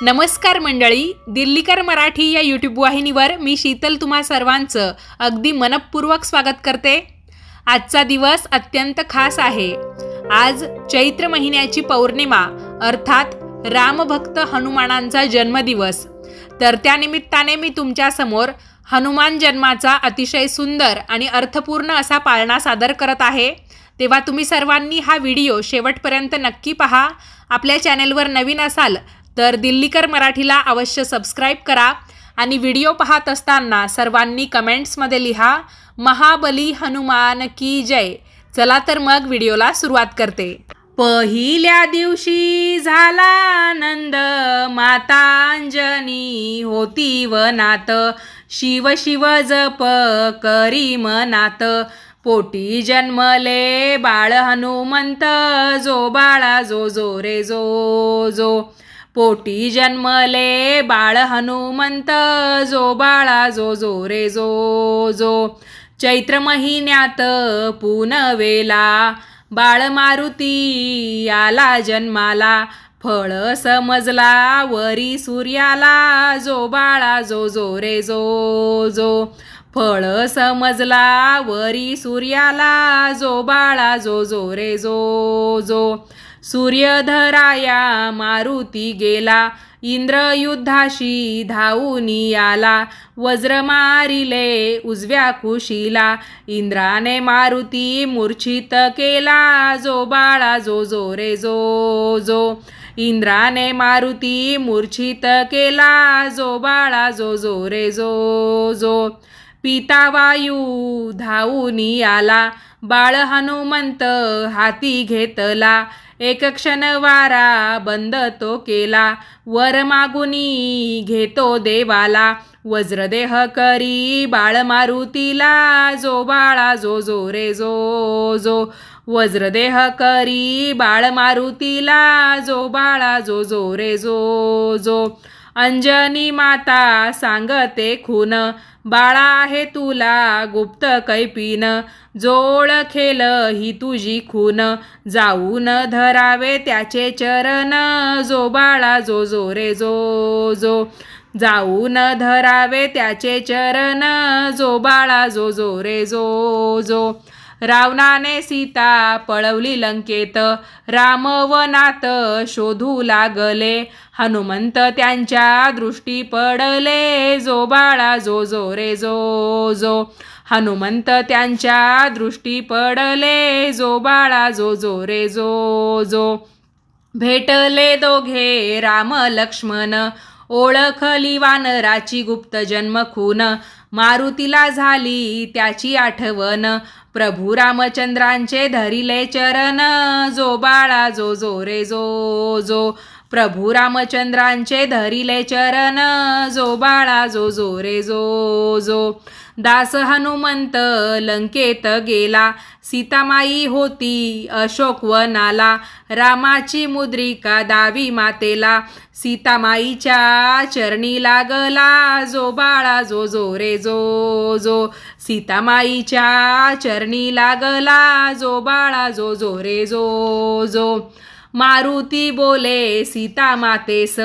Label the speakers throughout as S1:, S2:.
S1: नमस्कार मंडळी, दिल्लीकर मराठी या यूट्यूब वाहिनीवर मी शीतल तुम्हा सर्वांचं अगदी मनपूर्वक स्वागत करते। आजचा दिवस अत्यंत खास आहे। आज चैत्र महिन्याची पौर्णिमा अर्थात रामभक्त हनुमानांचा जन्मदिवस। तर त्या निमित्ताने मी तुमच्या समोर हनुमान जन्माचा अतिशय सुंदर आणि अर्थपूर्ण असा पाळणा सादर करत आहे। तेव्हा तुम्ही सर्वांनी हा व्हिडिओ शेवटपर्यंत नक्की पहा। आपल्या चॅनेलवर नवीन असाल तर दिल्लीकर मराठीला अवश्य सबस्क्राईब करा आणि व्हिडिओ पाहत असताना सर्वांनी कमेंट्समध्ये लिहा महाबली हनुमान की जय। चला तर मग व्हिडिओला सुरुवात करते। पहिल्या दिवशी झाला आनंद, माता अंजनी होती वनात, शिव शिव जप करी मनात, पोटी जन्मले बाळ हनुमंत, जो बाळा जो जो रे जो जो। पोटी जन्मले बाळ हनुमंत, जो बाळा जो जो रे जो जो। चैत्र महिन्यात पुनवेला बाळ मारुती आला जन्माला, फळ समजला वरी सूर्याला, जो बाळा जो जो रे जो जो। फळ समजला वरी सूर्याला, जो बाळा जो जो रे जो जो। सूर्यधराया मारुती गेला, इंद्र युद्धाशी धावूनी आला, वज्र मारिले उजव्या कुशीला, इंद्राने मारुती मूर्छित केला, जो बाळा जो जो रे जो जो। इंद्राने मारुती मूर्छित केला, जो बाळा जो जो रे जो जो। पिता वायू धावूनी आला, बाळ हनुमंत हाती घेतला, एक क्षण वारा बंद तो केला, वर मागुनी घेतो देवाला, वज्रदेह करी बाळ मारुतीला, जो बाळा जो जो रे जो जो। वज्रदेह करी बाळ मारुतीला, जो बाळा जो जो रे जो जो। अंजनी माता सांगते खून, बाळा आहे तुला गुप्त कैपीन, जो ओळखेल ही तुझी खून, जाऊन धरावे त्याचे चरण, जो बाळा जो जो रे जो जो। जाऊन धरावे त्याचे चरण, जो बाळा जो जो रे जो जो। रावणाने सीता पळवली लंकेत, रामवनात शोधू लागले, हनुमंत त्यांच्या दृष्टी पडले, जो बाळा जो जो रे जो जो। हनुमंत त्यांच्या दृष्टी पडले, जो बाळा जो जो रे जो जो। भेटले दोघे राम लक्ष्मण, ओळखली वानराची गुप्त जन्म खून, मारुतीला झाली त्याची आठवण, प्रभू रामचंद्रांचे धरिले चरण, जो बाळा जो जो रे जो जो। प्रभू रामचंद्रांचे धरिले चरण, जो बाळा जो जो रे जो जो। दास हनुमंत लंकेत गेला, सीतामाई होती अशोकवनाला, रामाची मुद्रिका दावी मातेला, सीतामाईच्या चरणी लागला, जो बाळा जो जो रे जो जो। सीतामाईच्या चरणी लागला, जो बाळा जो जो रे जो जो। मारुती बोले सीता मातेस,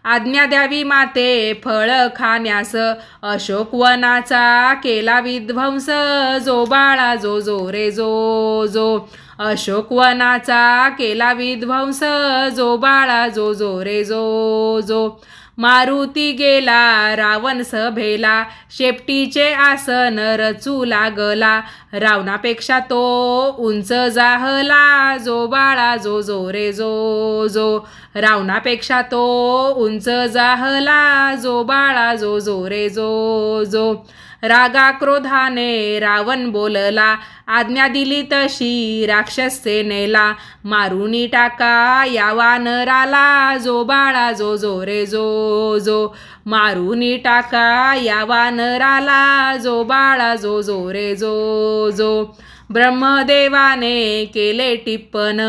S1: आज्ञा द्यावी माते फळ खाण्यास, अशोकवनाचा केला विध्वंस, जो बाळा जो जो रे जो जो। अशोकवनाचा केला विध्वंस, जो बाळा जो जो रे जो जो। मारुती गेला रावण सभेला, शेपटीचे आसन रचू लागला, रावणापेक्षा तो उंच जाहला, जो बाळा जो जो रे जो जो। रावणापेक्षा तो उंच जाहला, जो बाळा जो जो रे जो जो। रागा क्रोधाने रावण बोलला, आज्ञा दिली तशी राक्षस सेनेला, मारुनी टाका या वानराला, जो बाळा जो जो रे जो जो। मारुनी टाका या वानराला, जो बाळा जो जो रे जो जो। ब्रह्मदेवाने केले टिप्पण,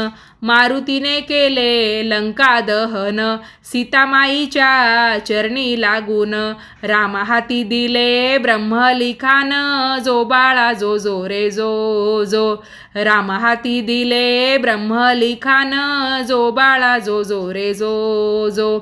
S1: मारुतीने केले लंका दहन, सीतामाईच्या चरणी लागून, रामा हाती दिले ब्रह्मलिखान, जो बाळा जो जो रे जो जो। रामा हाती दिले ब्रह्मलिखान, जो बाळा जो जो रे जो जो।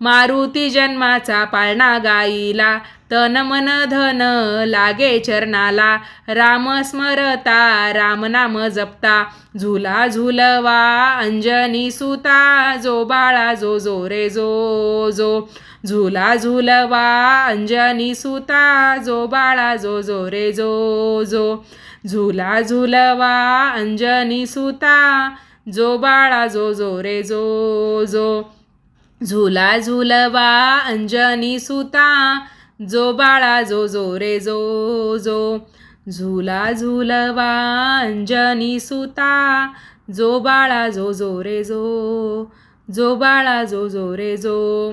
S1: मारुती जन्माचा पाळणा गाईला, तन मन धन लागे चरणाला, राम स्मरता राम नाम जपता, झुला झुलवा अंजनी सुता, जो बाळा जो जो रे जो जो, झुला झुलवा अंजनी सुता, जो बाळा जो जो रे जो जो, झुला झुलवा अंजनी सुता, जो बाळा जो जो रे जो जो, झुला झुलवा अंजनी सुता, जो बाळा जो जो रे जो जो, झुला झुलवा अंजनी सुता, जो बाळा जो जो रे जो, जो बाळा जो जो रे जो.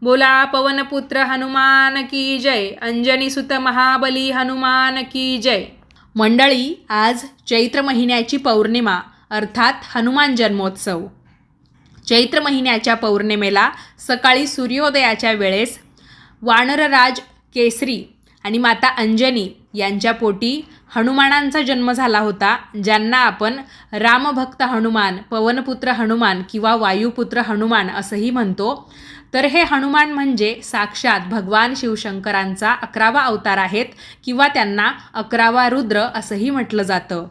S1: बोला पवनपुत्र हनुमान की जय, अंजनी सुत महाबली हनुमान की जय. मंडळी, आज चैत्र महिन्याची पौर्णिमा अर्थात हनुमान जन्मोत्सव. चैत्र महिन्याच्या पौर्णिमेला सकाळी सूर्योदयाच्या वेळेस वानरराज केसरी आणि माता अंजनी यांच्या पोटी हनुमानांचा जन्म झाला होता, ज्यांना आपण रामभक्त हनुमान, पवनपुत्र हनुमान किंवा वायुपुत्र हनुमान असंही म्हणतो. तर हे हनुमान म्हणजे साक्षात भगवान शिवशंकरांचा 11वा अवतार आहेत किंवा त्यांना 11वा रुद्र असंही म्हटलं जातं.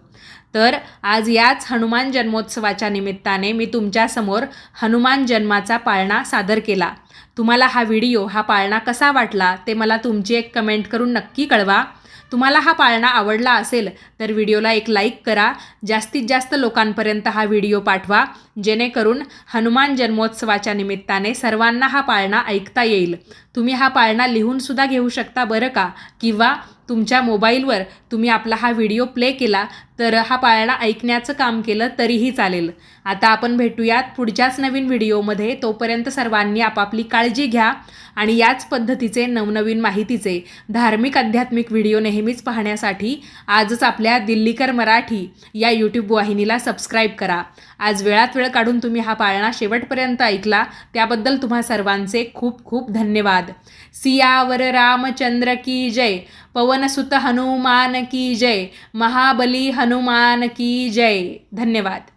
S1: तर आज याच हनुमान जन्मोत्सवाच्या निमित्ताने मी तुमच्यासमोर हनुमान जन्माचा पाळणा सादर केला. तुम्हाला हा व्हिडिओ, हा पाळणा कसा वाटला ते मला तुमची एक कमेंट करून नक्की कळवा. तुम्हाला हा पाळणा आवडला असेल तर व्हिडिओला एक लाईक करा. जास्तीत जास्त लोकांपर्यंत हा व्हिडिओ पाठवा, जेणेकरून हनुमान जन्मोत्सवाच्या निमित्ताने सर्वांना हा पाळणा ऐकता येईल. तुम्ही हा पाळणा लिहूनसुद्धा घेऊ शकता बरं का, किंवा तुमच्या मोबाईलवर तुम्ही आपला हा व्हिडिओ प्ले केला तर हा पाळणा ऐकण्याचं काम केलं तरीही चालेल. आता आपण भेटूयात पुढच्याच नवीन व्हिडिओमध्ये. तोपर्यंत सर्वांनी आपापली काळजी घ्या आणि याच पद्धतीचे नवनवीन माहितीचे धार्मिक आध्यात्मिक व्हिडिओ नेहमीच पाहण्यासाठी आजच आपल्या दिल्लीकर मराठी या यूट्यूब वाहिनीला सबस्क्राईब करा. आज वेळात वेळ काढून तुम्ही हा पाळणा शेवटपर्यंत ऐकला त्याबद्दल तुम्हा सर्वांचे खूप खूप धन्यवाद. सियावर रामचंद्र की जय, पवनसुत हनुमान की जय, महाबली हनुमान की जय. धन्यवाद.